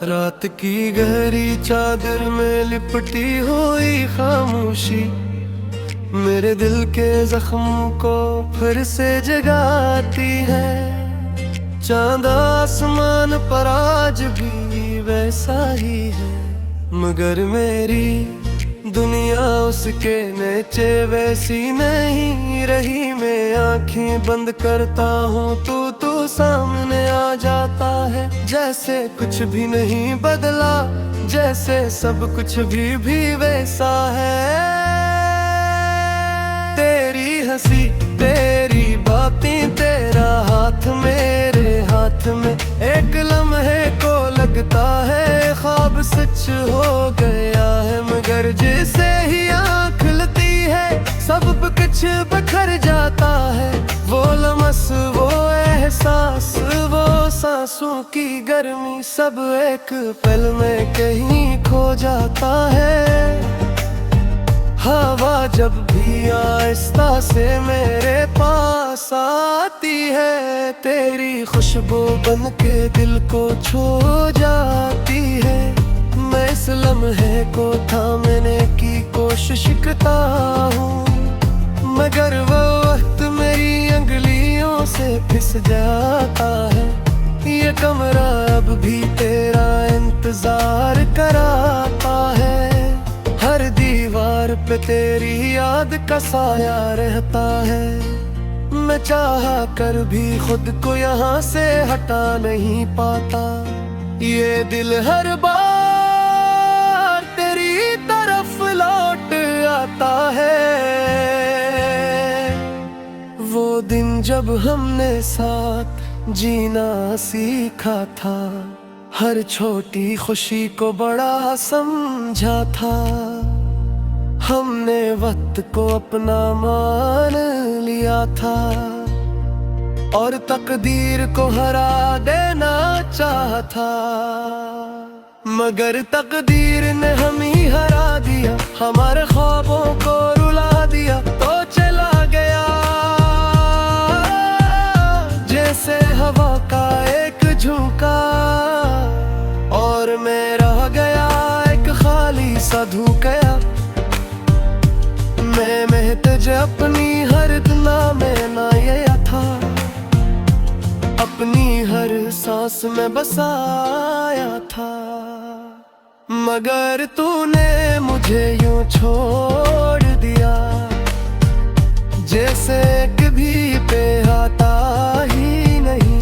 रात की गहरी चादर में लिपटी हुई खामोशी मेरे दिल के जख्म को फिर से जगाती है। चांद आसमान पर आज भी वैसा ही है, मगर मेरी दुनिया उसके नीचे वैसी नहीं रही। मैं आंखें बंद करता हूँ तू सामने आ जाता है, जैसे कुछ भी नहीं बदला, जैसे सब कुछ भी वैसा है। तेरी हंसी तेरी बातें तेरा हाथ मेरे हाथ में, एक लम्हे को लगता है ख्वाब सच हो गया है। मगर जैसे ही आँख खुलती है सब कुछ बिखर जाता है। वो लम्स वो एहसास वो सांसों की गर्मी, सब एक पल में कहीं खो जाता है। हवा जब भी आहिस्ता से मेरे पास आती है, तेरी खुशबू बन के दिल को छू जाती है। मैं इस लम्हे को थामने की कोशिश करता हूँ, मगर वो वक्त मेरी अंगुलियों से फिस जाता है। ये कमरा अब भी तेरा इंतजार कराता है, हर दीवार पे तेरी याद का साया रहता है। मैं चाह कर भी खुद को यहाँ से हटा नहीं पाता, ये दिल हर बार तेरी तरफ लौट आता है। वो दिन जब हमने साथ जीना सीखा था, हर छोटी खुशी को बड़ा समझा था। हमने वक्त को अपना मान लिया था और तकदीर को हरा देना चाहा था, मगर तकदीर ने हम ही हरा दिया। हमारे ख्वाबों को रुला दिया तो चला गया, जैसे हवा का एक झोंका, और मैं रह गया एक खाली सा धोखा। मैं महताज अपनी हर दुआ में नाया था, अपनी हर सांस में बसाया था। मगर तूने मुझे यूं छोड़ दिया, जैसे कभी पे आता ही नहीं।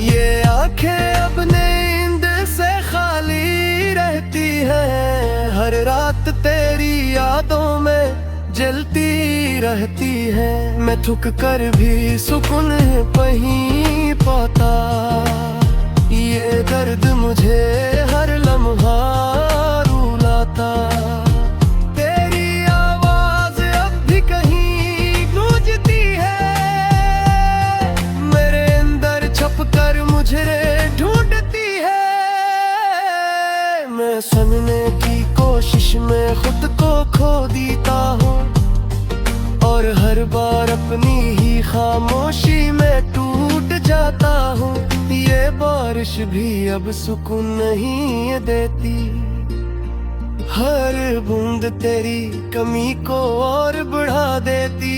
ये आंखें अब नींद से खाली रहती हैं, हर रात तेरी यादों में जलती रहती है। मैं थक कर भी सुकून नहीं पाता, ये दर्द मुझे हर लम्हा रुलाता। तेरी आवाज अब भी कहीं गूंजती है, मेरे अंदर छुप कर मुझे ढूंढती है। मैं सुनने की कोशिश में खुद को खो देता हूँ, और हर बार अपनी ही खामोशी में टूट जाता हूँ। ये बारिश भी अब सुकून नहीं देती, हर बूंद तेरी कमी को और बढ़ा देती।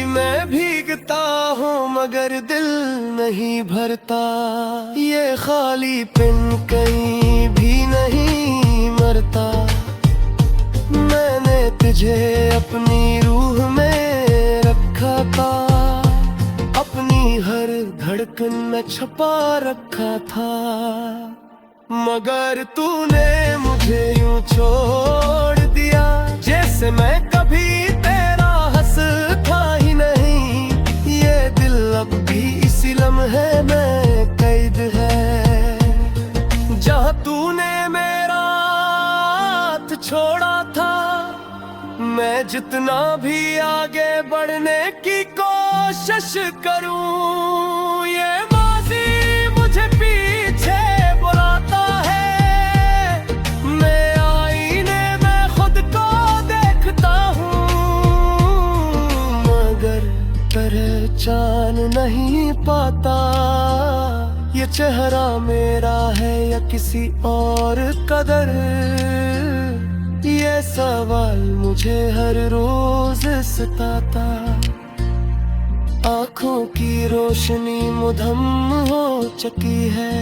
मैं भीगता हूँ मगर दिल नहीं भरता, ये खाली पिन कहीं भी नहीं मरता। मैंने तुझे अपनी रूह में रखा था, अपनी हर धड़कन में छुपा रखा था। मगर तूने मुझे यूं छोड़ दिया, जैसे मैं कभी तेरा हंस था ही नहीं। ये दिल अब भी इसी लम्हे में कैद है, जहाँ तूने मेरा हाथ छोड़ा था। मैं जितना भी आगे बढ़ने की कोशिश करूं, ये माज़ी मुझे पीछे बुलाता है। मैं आईने में खुद को देखता हूँ, मगर पहचान नहीं पाता। ये चेहरा मेरा है या किसी और कदर, ये सवाल मुझे हर रोज सताता। आँखों की रोशनी मुधम हो चुकी है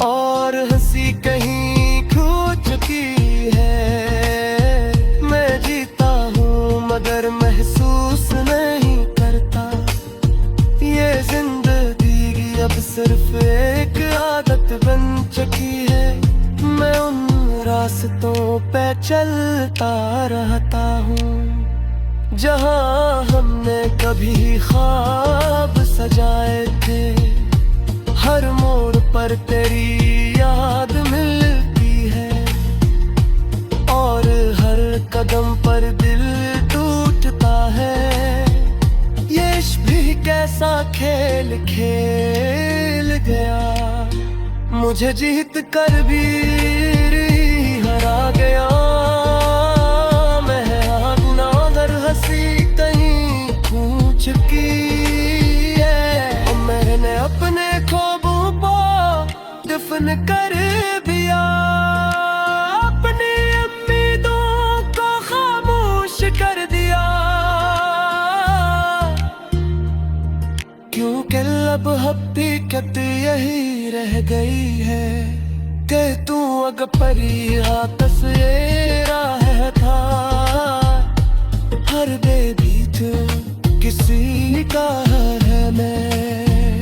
और हंसी कहीं खो चुकी है। मैं जीता हूँ मगर महसूस नहीं करता, ये जिंदगी अब सिर्फ एक आदत बन चुकी है। मैं उन रास्तों पे चलता रहता हूँ जहाँ हमने कभी ख्वाब सजाए थे। हर मोड़ पर तेरी याद मिलती है और हर कदम पर दिल टूटता है। ये इश्क भी कैसा खेल खेल गया, मुझे जीत कर भी हरा गया। मैं गुनाहगार हंसी कहीं खो चुकी है और मैंने अपने ख्वाबों को दफन कर दिया। अपनी उम्मीदों को खामोश कर दिया, क्योंकि लब हकीकत यही रह गई है कि तू अग परिया तस्वीरा है था। हर बेबीत किसी का है मैं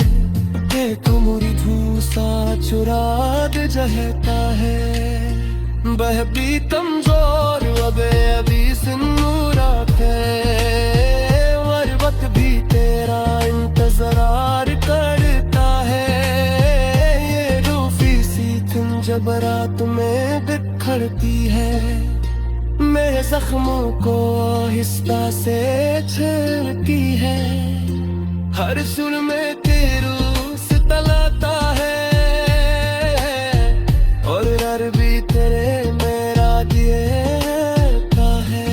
कि तू मुरी धूसा चुरा दे जहता है। बह भी कमजोर अभी सिन्नूरा थे, वक्त भी तेरा इंतजार करता है। ये रूफी सी तुम जब रात में बिखरती है, मेरे जख्मों को आहिस्ता से छलती है। हर सुर में तेरू से तलाता है और डर भी तेरे मेरा देता है।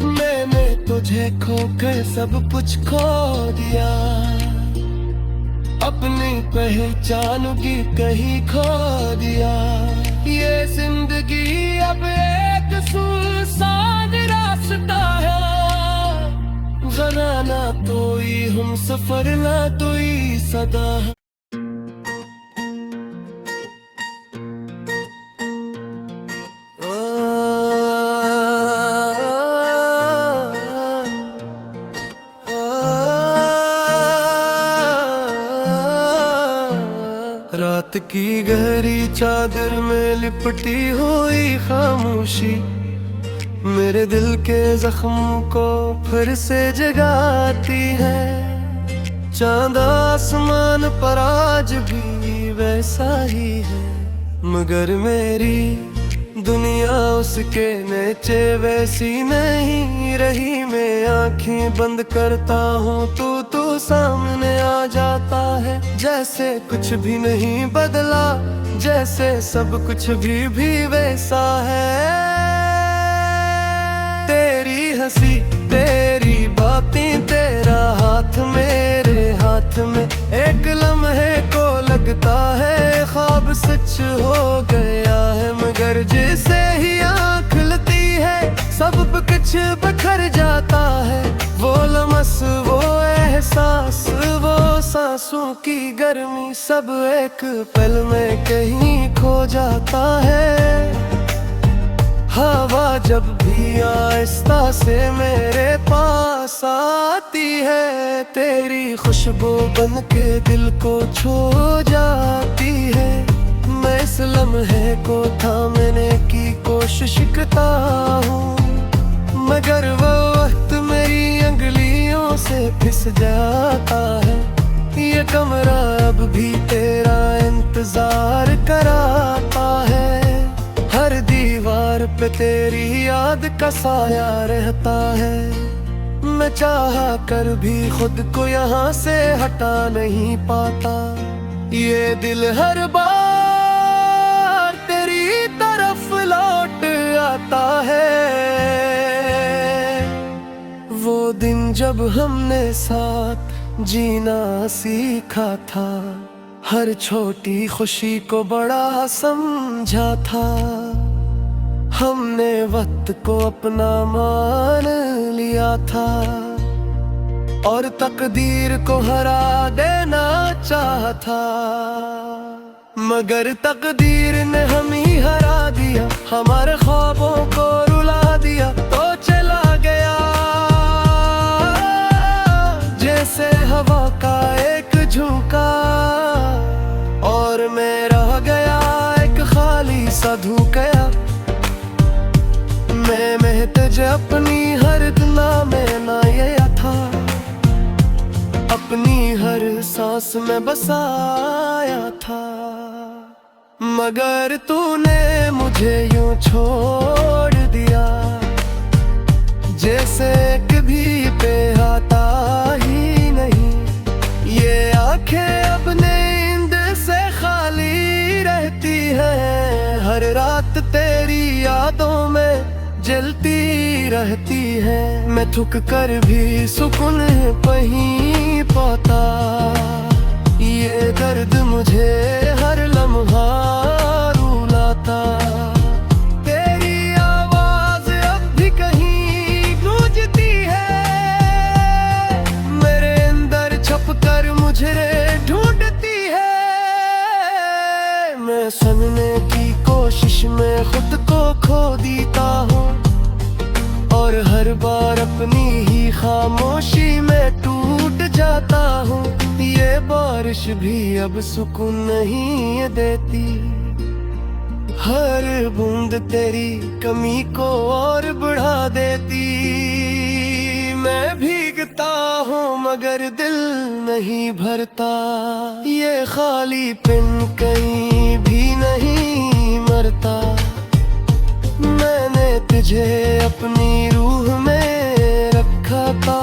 मैंने तुझे खोकर सब कुछ खो दिया, अपनी पहचान की कहीं खो दिया। ये जिंदगी अब एक सुनसान रास्ता है, जरा ना तोई हम सफर ना तोई सदा है। रात की गहरी चादर में लिपटी हुई खामोशी मेरे दिल के जख्म को फिर से जगाती है। चांद आसमान पर आज भी वैसा ही है, मगर मेरी दुनिया उसके नीचे वैसी नहीं रही। मैं आंखें बंद करता हूँ तू सामने आ जाता है। जैसे कुछ भी नहीं बदला, जैसे सब कुछ भी वैसा है। तेरी हंसी तेरी बातें तेरा हाथ मेरे हाथ में, एक लम्हे को लगता है ख्वाब सच हो गया है। मगर जैसे ही आँख खुलती है सब कुछ बिखर जाता है। वो लम्स वो एहसास वो सांसों की गर्मी सब एक पल में कहीं खो जाता है। हवा जब भी आहिस्ता से मेरे पास आती है, तेरी खुशबू बन के दिल को छू जाती है। मैं इस लम्हे को थामने की कोशिश करता हूँ, मगर वो वक्त मेरी अंगुलियों से फिस जाता है। ये कमरा अब भी तेरा इंतजार कराता है, हर दीवार पे तेरी याद का साया रहता है। मैं चाहा कर भी खुद को यहाँ से हटा नहीं पाता। ये दिल हर बार तेरी तरफ लौट आता है। वो दिन जब हमने साथ जीना सीखा था, हर छोटी खुशी को बड़ा समझा था। हमने वक्त को अपना मान लिया था और तकदीर को हरा देना चाहा था। मगर तकदीर ने हम ही हरा दिया, हमारे ख्वाबों को रुला दिया तो चला गया। जैसे हवा का एक झोंका और मैं रह गया एक खाली सा धोखा। मैं महतज अपनी हर दुआ में नाया था, अपनी हर सांस में बसाया था। मगर तूने मुझे यूं छोड़ दिया, जैसे कभी पे आता ही नहीं। ये आंखें अब नींद से खाली रहती है, हर रात तेरी यादों में जलती रहती है। मैं थक कर भी सुकून नहीं पाता, ये दर्द मुझे हर लम्हा रुलाता। तेरी आवाज अब भी कहीं गूंजती है, मेरे अंदर छप कर मुझे ढूंढती है। मैं सुनने की कोशिश में खुद को खो देता हूँ और हर बार अपनी ही खामोशी में टूट जाता हूँ। ये बारिश भी अब सुकून नहीं देती, हर बूंद तेरी कमी को और बढ़ा देती। मैं भीगता हूँ मगर दिल नहीं भरता, ये खाली पिन कहीं भी नहीं मरता। मैंने तुझे अपनी रूह में रखा था,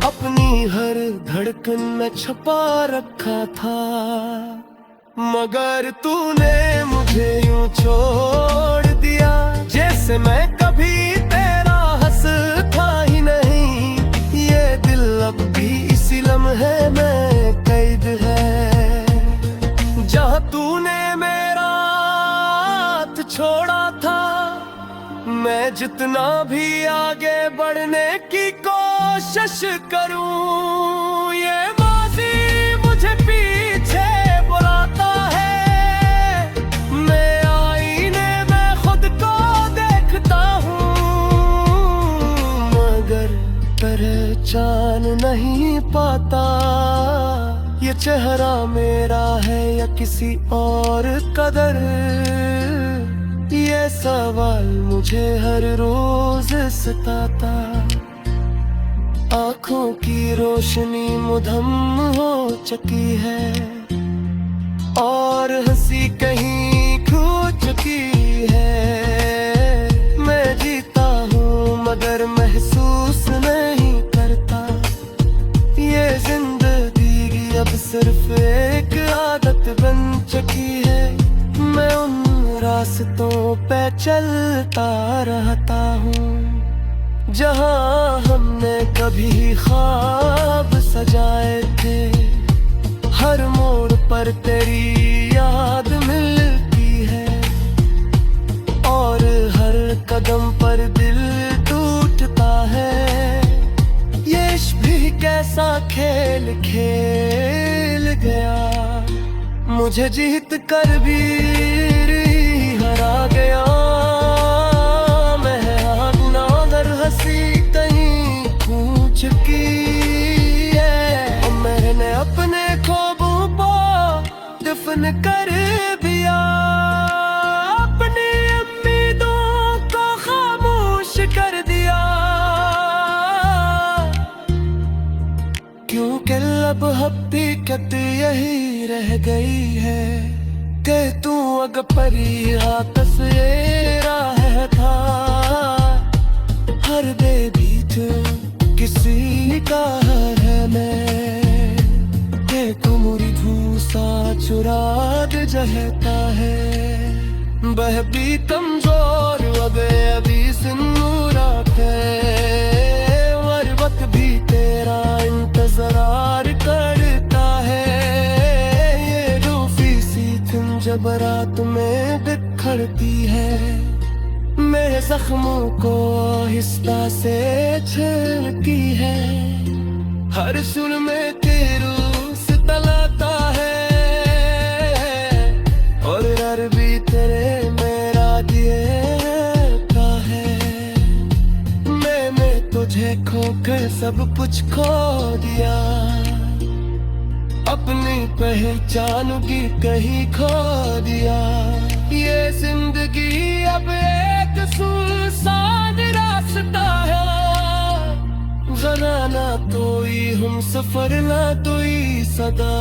अपनी हर धड़कन में छुपा रखा था। मगर तूने मुझे यूं छोड़ दिया, जैसे मैं कभी तेरा हंस था ही नहीं। ये दिल अब भी इसी लम्हे में कैद है, जहाँ तूने मेरा हाथ छोड़ा था। मैं जितना भी आगे बढ़ने की कोशिश करूं, ये माज़ी मुझे पीछे बुलाता है। मैं आईने में खुद को देखता हूँ, मगर पहचान नहीं पाता ये चेहरा मेरा है या किसी और कदर। ये सवाल मुझे हर रोज सताता, आँखों की रोशनी मुधम हो चुकी है और हंसी कहीं खो चुकी है। मैं जीता हूँ मगर महसूस नहीं करता, ये जिंदगी अब सिर्फ एक आदत बन चुकी है। मैं उन रास्तों पे चलता रहता हूँ जहाँ हमने कभी ख्वाब सजाए थे। हर मोड़ पर तेरी याद मिलती है और हर कदम पर दिल टूटता है। ये इश्क भी कैसा खेल खेल गया, मुझे जीत कर भी हरा गया। मैं आगुनागर हंसी कहीं खो चुकी है और मैंने अपने ख्वाबों को दफन कर दिया। अपनी उम्मीदों को खामोश कर दिया, क्योंकि लब हकीकत यही रह गई है कि तू अग परी तस्वीरा है था। हर बेबीत किसी का है मैं, कि तू मुरी धूसा चुरा दे जहता है। बह भी कमजोर वगे अभी सिंदूरात है, वक्त भी तेरा इंतज़ार करता है। ये रूफी सी धुन जब रात में बिखरती है, मेरे जख्मों को आहिस्ता से छलकी है। हर सुर में तेरू तलाता है, और अरबी तेरे मेरा दिएता है। मैंने तुझे खोकर सब कुछ खो दिया, अपनी पहचान की कहीं खो दिया। ये जिंदगी अब एक सुनसान रास्ता है, जरा ना तोई हम सफर ना तोई सदा।